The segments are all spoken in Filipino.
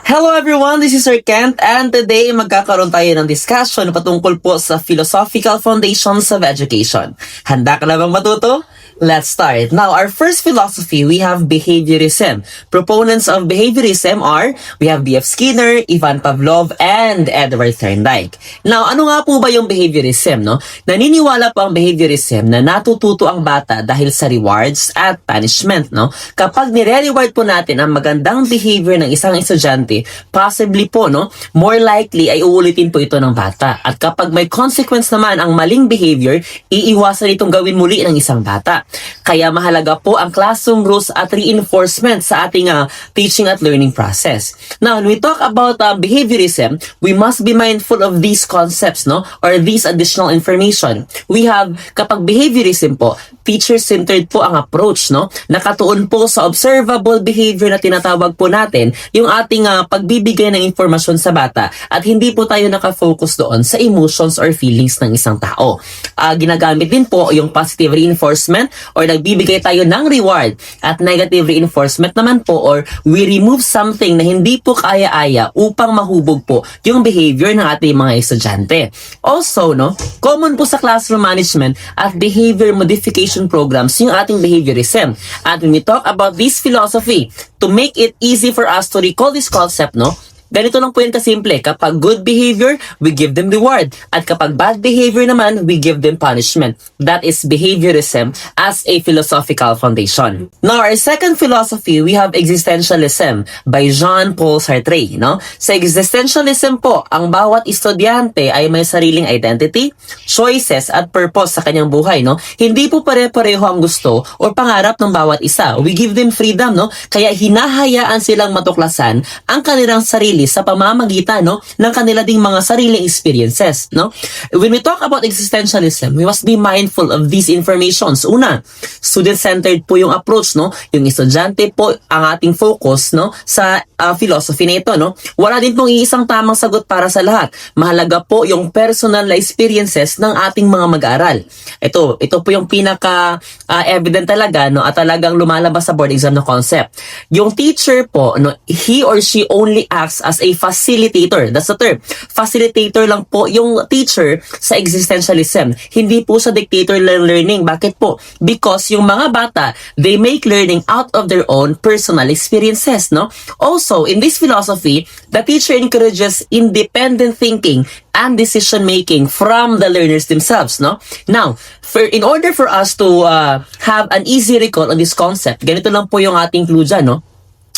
Hello everyone, this is Sir Kent and today magkakaroon tayo ng discussion patungkol po sa philosophical foundations of education. Handa ka na bang matuto? Let's start. Now, our first philosophy, we have behaviorism. Proponents of behaviorism are, we have B.F. Skinner, Ivan Pavlov, and Edward Thorndike. Now, ano nga po ba yung behaviorism, no? Naniniwala po ang behaviorism na natututo ang bata dahil sa rewards at punishment, no? Kapag nire-reward po natin ang magandang behavior ng isang estudyante, possibly po, no, more likely ay uulitin po ito ng bata. At kapag may consequence naman ang maling behavior, iiwasan itong gawin muli ng isang bata. Kaya mahalaga po ang classroom rules at reinforcement sa ating teaching at learning process. Now, when we talk about behaviorism, we must be mindful of these concepts, no, or these additional information. We have, kapag behaviorism po, teacher-centered po ang approach, no? Nakatuon po sa observable behavior na tinatawag po natin, yung ating pagbibigay ng informasyon sa bata at hindi po tayo nakafocus doon sa emotions or feelings ng isang tao. Ginagamit din po yung positive reinforcement or nagbibigay tayo ng reward at negative reinforcement naman po or we remove something na hindi po kaaya-aya upang mahubog po yung behavior ng ating mga estudyante. Also, no, common po sa classroom management at behavior modification programs yung ating behaviorism. At when we talk about this philosophy, to make it easy for us to recall this concept, no, ganito lang po yun kasimple. Kapag good behavior, we give them reward. At kapag bad behavior naman, we give them punishment. That is behaviorism as a philosophical foundation. Now, our second philosophy, we have existentialism by Jean-Paul Sartre. No? Sa existentialism po, ang bawat estudyante ay may sariling identity, choices, at purpose sa kanyang buhay. No? Hindi po pare-pareho ang gusto o pangarap ng bawat isa. We give them freedom. No? Kaya hinahayaan silang matuklasan ang kanilang sarili sa pamamagitan, no, ng kanila ding mga sariling experiences, no? When we talk about existentialism, we must be mindful of these informations. Una, student-centered po yung approach, no? Yung estudyante po ang ating focus, no, sa philosophy na ito, no? Wala din pong iisang tamang sagot para sa lahat. Mahalaga po yung personal na experiences ng ating mga mag-aaral. Ito po yung pinaka evident talaga, no, at talagang lumalabas sa board exam na concept. Yung teacher po, no, he or she only acts as a facilitator. That's the term. Facilitator lang po yung teacher sa existentialism. Hindi po sa dictator learning. Bakit po? Because yung mga bata, they make learning out of their own personal experiences, no? Also, in this philosophy, the teacher encourages independent thinking and decision making from the learners themselves, no? Now, in order for us to have an easy recall on this concept, ganito lang po yung ating clue dyan, no?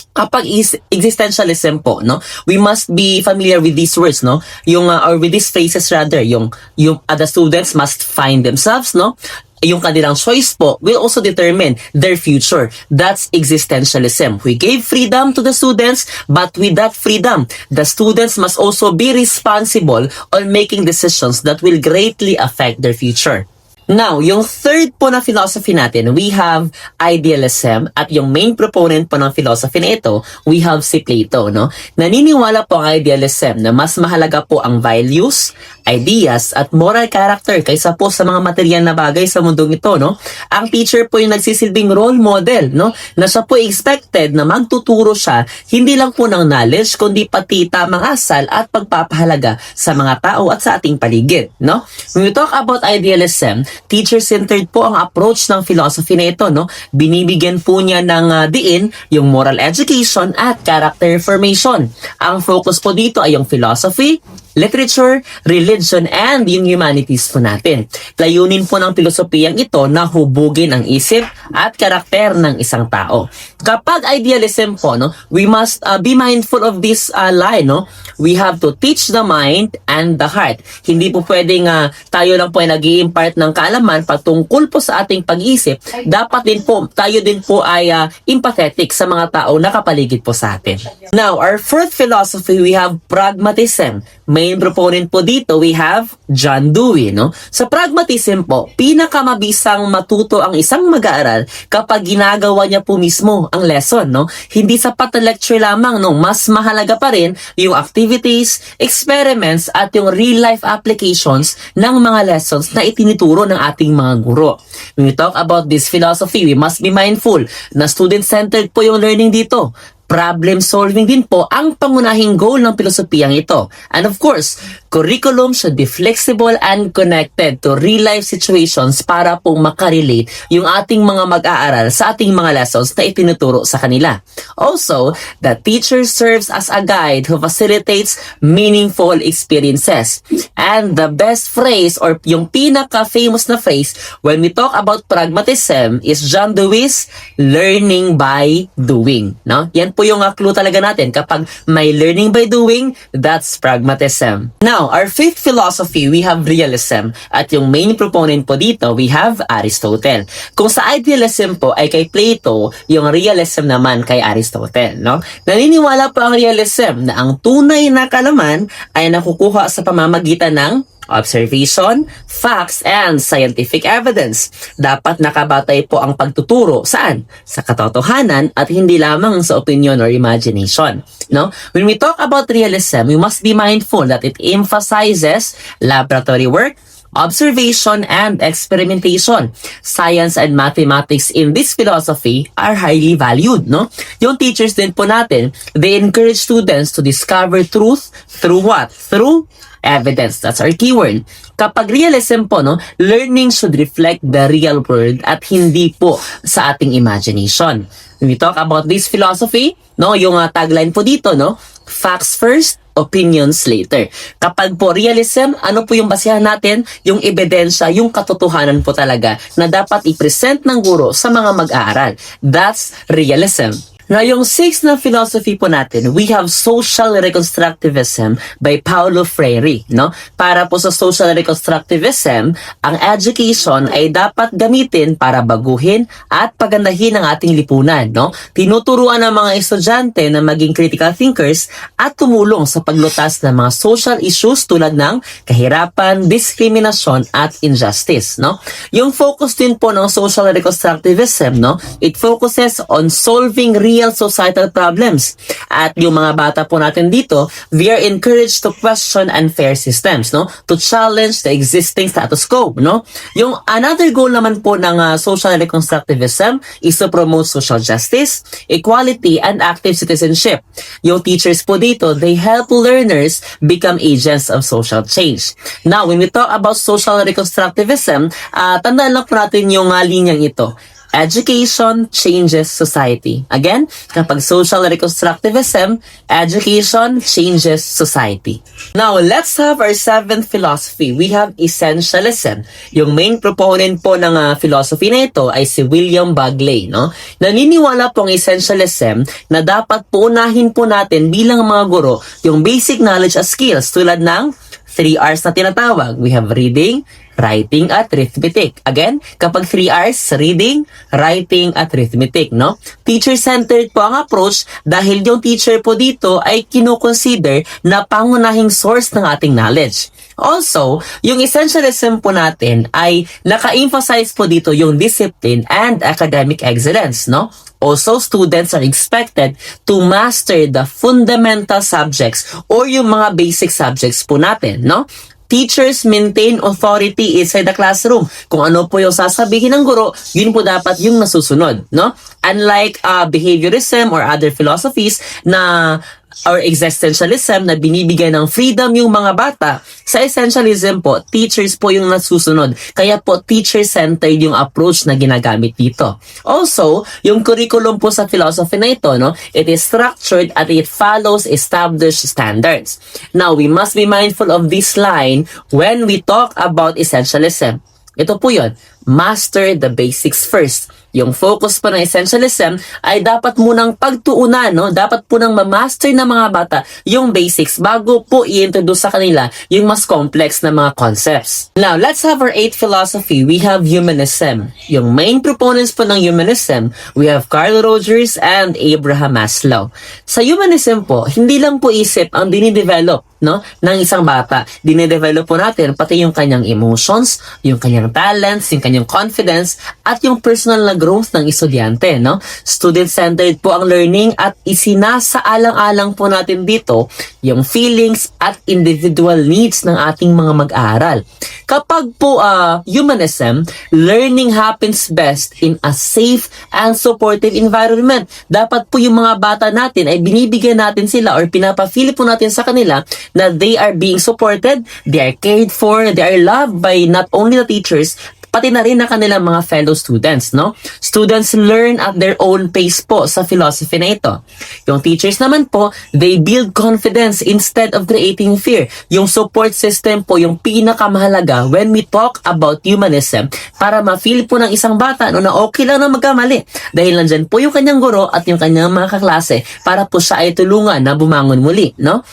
Kapag existentialism po, no, we must be familiar with these words, no, yung or with these phrases rather, yung the students must find themselves, no, yung kanilang choice po will also determine their future. That's existentialism. We gave freedom to the students, but with that freedom, the students must also be responsible on making decisions that will greatly affect their future. Now, yung third po na philosophy natin, we have idealism at yung main proponent po ng philosophy na ito, we have si Plato, no? Naniniwala po ang idealism na mas mahalaga po ang values, ideas, at moral character kaysa po sa mga material na bagay sa mundong ito, no? Ang teacher po yung nagsisilbing role model, no? Na siya po expected na magtuturo siya hindi lang po ng knowledge, kundi pati tamang asal at pagpapahalaga sa mga tao at sa ating paligid, no? When we talk about idealism, teacher-centered po ang approach ng philosophy na ito, no? Binibigyan po niya ng diin yung moral education at character formation. Ang focus po dito ay yung philosophy, literature, religion, and yung humanities po natin. Layunin po ng pilosopiyang ito na hubugin ang isip at karakter ng isang tao. Kapag idealism po, no, we must be mindful of this line, no? We have to teach the mind and the heart. Hindi po pwedeng tayo lang po ay nag-i-impart ng kaalaman patungkol po sa ating pag-iisip. Dapat din po, tayo din po ay empathetic sa mga tao na kapaligid po sa atin. Now, our fourth philosophy, we have pragmatism. Main proponent po dito, we have John Dewey, no? Sa pragmatism po, pinakamabisang matuto ang isang mag-aaral kapag ginagawa niya po mismo ang lesson, no? Hindi sapat na lecture lamang, no? Mas mahalaga pa rin yung activities, experiments, at yung real-life applications ng mga lessons na itinuturo ng ating mga guro. When we talk about this philosophy, we must be mindful na student-centered po yung learning dito. Problem solving din po ang pangunahing goal ng pilosopiyang ito. And of course, curriculum should be flexible and connected to real-life situations para pong makarelate yung ating mga mag-aaral sa ating mga lessons na itinuturo sa kanila. Also, the teacher serves as a guide who facilitates meaningful experiences. And the best phrase or yung pinaka-famous na phrase when we talk about pragmatism is John Dewey's learning by doing. No? Yan po yung clue talaga natin. Kapag may learning by doing, that's pragmatism. Now, our fifth philosophy, we have realism. At yung main proponent po dito, we have Aristotle. Kung sa idealism po ay kay Plato, yung realism naman kay Aristotle. No? Naniniwala po ang realism na ang tunay na kalaman ay nakukuha sa pamamagitan ng observation, facts, and scientific evidence. Dapat nakabatay po ang pagtuturo saan? Sa katotohanan at hindi lamang sa opinion or imagination. No? When we talk about realism, we must be mindful that it emphasizes laboratory work, observation, and experimentation. Science and mathematics in this philosophy are highly valued, no? Yung teachers din po natin, they encourage students to discover truth through what? Through evidence. That's our keyword. Kapag realism po, no, learning should reflect the real world at hindi po sa ating imagination. When we talk about this philosophy, no, yung tagline po dito, no, facts first, opinions later. Kapag po realism, ano po yung basihan natin? Yung ebidensya, yung katotohanan po talaga na dapat i-present ng guro sa mga mag-aaral. That's realism. Now, yung sixth na philosophy po natin, we have social reconstructivism by Paulo Freire, no? Para po sa social reconstructivism, ang education ay dapat gamitin para baguhin at pagandahin ang ating lipunan, no? Tinuturuan ng mga estudyante na maging critical thinkers at tumulong sa paglutas ng mga social issues tulad ng kahirapan, diskriminasyon at injustice, no? Yung focus din po ng social reconstructivism, no? It focuses on solving real societal problems. At yung mga bata po natin dito, they are encouraged to question unfair systems, no? To challenge the existing status quo, no? Yung another goal naman po ng social reconstructivism is to promote social justice, equality, and active citizenship. Yung teachers po dito, they help learners become agents of social change. Now, when we talk about social reconstructivism, tandaan lang po natin yung linyang ito. Education changes society. Again, kapag social reconstructivism, education changes society. Now, let's have our seventh philosophy. We have essentialism. Yung main proponent po ng philosophy na ito ay si William Bagley, no? Naniniwala pong essentialism na dapat puunahin po natin bilang mga guro yung basic knowledge at skills tulad ng 3 R's na tinatawag. We have reading, writing, at arithmetic. Again, kapag 3 R's, reading, writing, at arithmetic, no? Teacher-centered po ang approach dahil yung teacher po dito ay kinukonsider na pangunahing source ng ating knowledge. Also, yung essentialism po natin ay naka-emphasize po dito yung discipline and academic excellence, no? Also, students are expected to master the fundamental subjects or yung mga basic subjects po natin, no? Teachers maintain authority inside the classroom. Kung ano po yung sasabihin ng guro, yun po dapat yung nasusunod, no? Unlike behaviorism or other philosophies na or existentialism na binibigay ng freedom yung mga bata, sa essentialism po, teachers po yung nasusunod. Kaya po, teacher-centered yung approach na ginagamit dito. Also, yung curriculum po sa philosophy na ito, no, it is structured at it follows established standards. Now, we must be mindful of this line when we talk about essentialism. Ito po yun, master the basics first. Yung focus po ng essentialism ay dapat munang pagtuunan, no? Dapat po nang ma-master ng mga bata yung basics bago po i-introduce sa kanila yung mas complex na mga concepts. Now, let's have our eighth philosophy. We have humanism. Yung main proponents po ng humanism, we have Carl Rogers and Abraham Maslow. Sa humanism po, hindi lang po isip ang dinidevelop, no, ng isang bata. Dinidevelop po natin pati yung kanyang emotions, yung kanyang talents, yung kanyang yung confidence at yung personal na growth ng estudyante, no? Student-centered po ang learning at isinasaalang-alang po natin dito yung feelings at individual needs ng ating mga mag-aaral. Kapag po humanism, learning happens best in a safe and supportive environment. Dapat po yung mga bata natin ay binibigyan natin sila or pinapafeel po natin sa kanila na they are being supported, they are cared for, they are loved by not only the teachers, pati na rin na kanilang mga fellow students, no? Students learn at their own pace po sa philosophy na ito. Yung teachers naman po, they build confidence instead of creating fear. Yung support system po, yung pinakamahalaga when we talk about humanism para ma-feel po ng isang bata no, na okay lang na magkamali. Dahil nandyan po yung kanyang guro at yung kanyang mga kaklase para po siya ay tulungan na bumangon muli, no?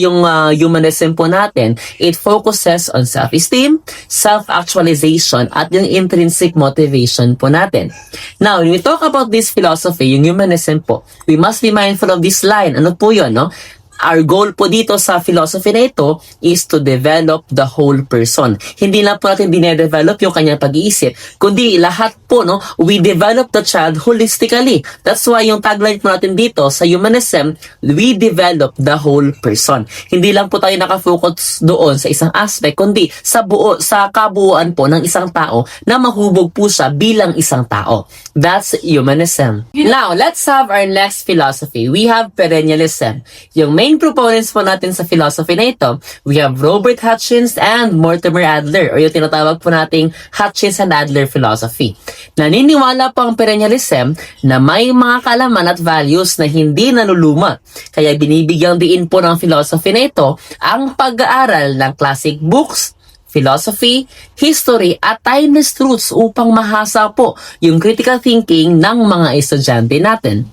Yung humanism po natin, it focuses on self-esteem, self-actualization, at yung intrinsic motivation po natin. Now, when we talk about this philosophy, yung humanism po, we must be mindful of this line. Ano po yun, no? Our goal po dito sa philosophy na ito is to develop the whole person. Hindi lang po natin dinedevelop yung kanyang pag-iisip, kundi lahat po, no, we develop the child holistically. That's why yung tagline po natin dito sa humanism, we develop the whole person. Hindi lang po tayo nakafocus doon sa isang aspect, kundi sa kabuuan po ng isang tao na mahubog po siya bilang isang tao. That's humanism. Now, let's have our next philosophy. We have perennialism. Yung main proponents po natin sa philosophy na ito, we have Robert Hutchins and Mortimer Adler, o yung tinatawag po nating Hutchins and Adler philosophy. Naniniwala po ang perennialism na may mga kaalaman at values na hindi naluluma. Kaya binibigyang diin po ng philosophy na ito ang pag-aaral ng classic books, philosophy, history, at timeless truths upang mahasa po yung critical thinking ng mga estudyante natin.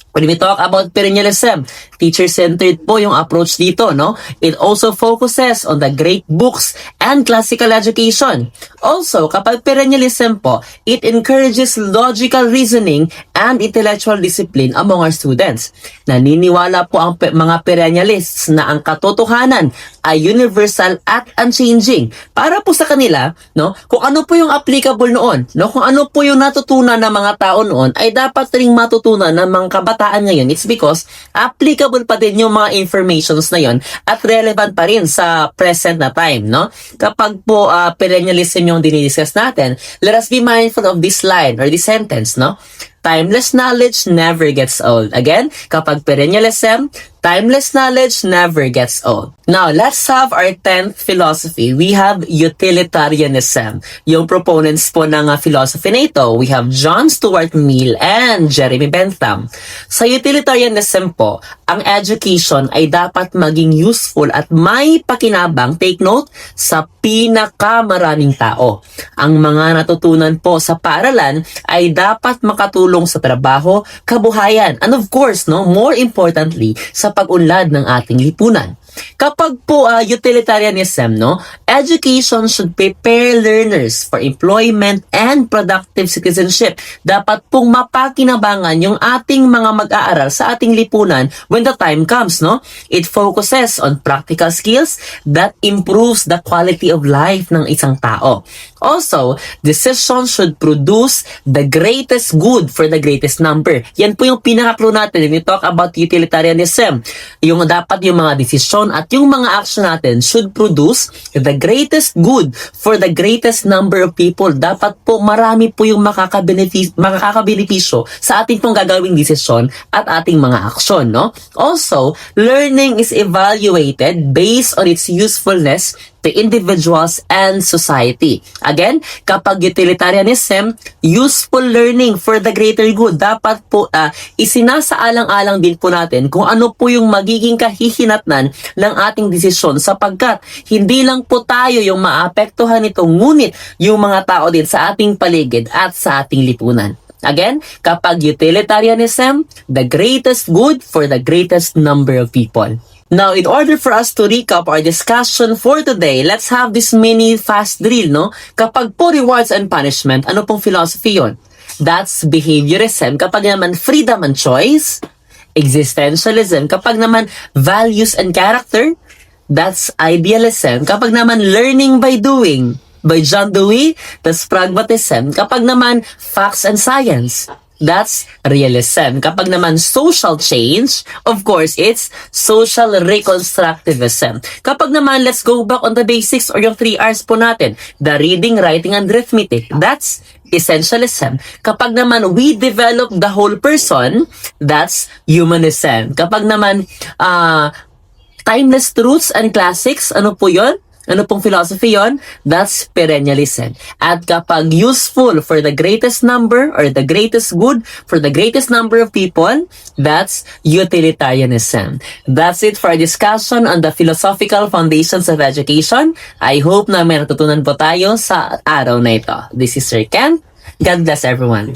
When we talk about perennialism, teacher-centered po yung approach dito, no? It also focuses on the great books and classical education. Also, kapag perennialism po, it encourages logical reasoning and intellectual discipline among our students. Naniniwala po ang mga perennialists na ang katotohanan ay universal at unchanging. Para po sa kanila, no, kung ano po yung applicable noon, no, kung ano po yung natutunan ng mga tao noon, ay dapat ring matutunan ng mga kabataan ngayon. It's because applicable pa din yung mga informations na yon at relevant pa rin sa present na time, no? Kapag po perennialism yung dinidiscuss natin, let us be mindful of this line or this sentence, no? Timeless knowledge never gets old. Again, kapag perennialism, timeless knowledge never gets old. Now, let's have our 10th philosophy. We have utilitarianism. Yung proponents po ng philosophy na ito, we have John Stuart Mill and Jeremy Bentham. Sa utilitarianism po, ang education ay dapat maging useful at may pakinabang, take note, sa pinakamaraming tao. Ang mga natutunan po sa paaralan ay dapat makatulong sa trabaho, kabuhayan, and of course, no, more importantly, sa pag-unlad ng ating lipunan. Kapag po utilitarianism, no, education should prepare learners for employment and productive citizenship. Dapat pong mapakinabangan yung ating mga mag-aaral sa ating lipunan when the time comes, no? It focuses on practical skills that improves the quality of life ng isang tao. Also, decisions should produce the greatest good for the greatest number. Yan po yung pinaka-clue natin when we talk about utilitarianism. Yung dapat yung mga desisyon at yung mga action natin should produce the greatest good for the greatest number of people. Dapat po marami po yung makakabenepisyo sa ating pong gagawing desisyon at ating mga aksyon, no? Also, learning is evaluated based on its usefulness to individuals and society. Again, kapag utilitarianism, useful learning for the greater good, dapat po isinasaalang-alang din po natin kung ano po yung magiging kahihinatnan ng ating desisyon sapagkat hindi lang po tayo yung maapektuhan nito, ngunit yung mga tao din sa ating paligid at sa ating lipunan. Again, kapag utilitarianism, the greatest good for the greatest number of people. Now, in order for us to recap our discussion for today, let's have this mini fast drill, no? Kapag po rewards and punishment, ano pong philosophy yon? That's behaviorism. Kapag naman freedom and choice, existentialism. Kapag naman values and character, that's idealism. Kapag naman learning by doing, by John Dewey, that's pragmatism. Kapag naman facts and science, that's realism. Kapag naman social change, of course, it's social reconstructivism. Kapag naman, let's go back on the basics or yung 3 R's po natin, the reading, writing, and arithmetic, that's essentialism. Kapag naman we develop the whole person, that's humanism. Kapag naman timeless truths and classics, ano po yon? Ano pong philosophy yon? That's perennialism. At kapag useful for the greatest number or the greatest good for the greatest number of people, that's utilitarianism. That's it for our discussion on the philosophical foundations of education. I hope na may natutunan po tayo sa araw na ito. This is Sir Ken. God bless everyone.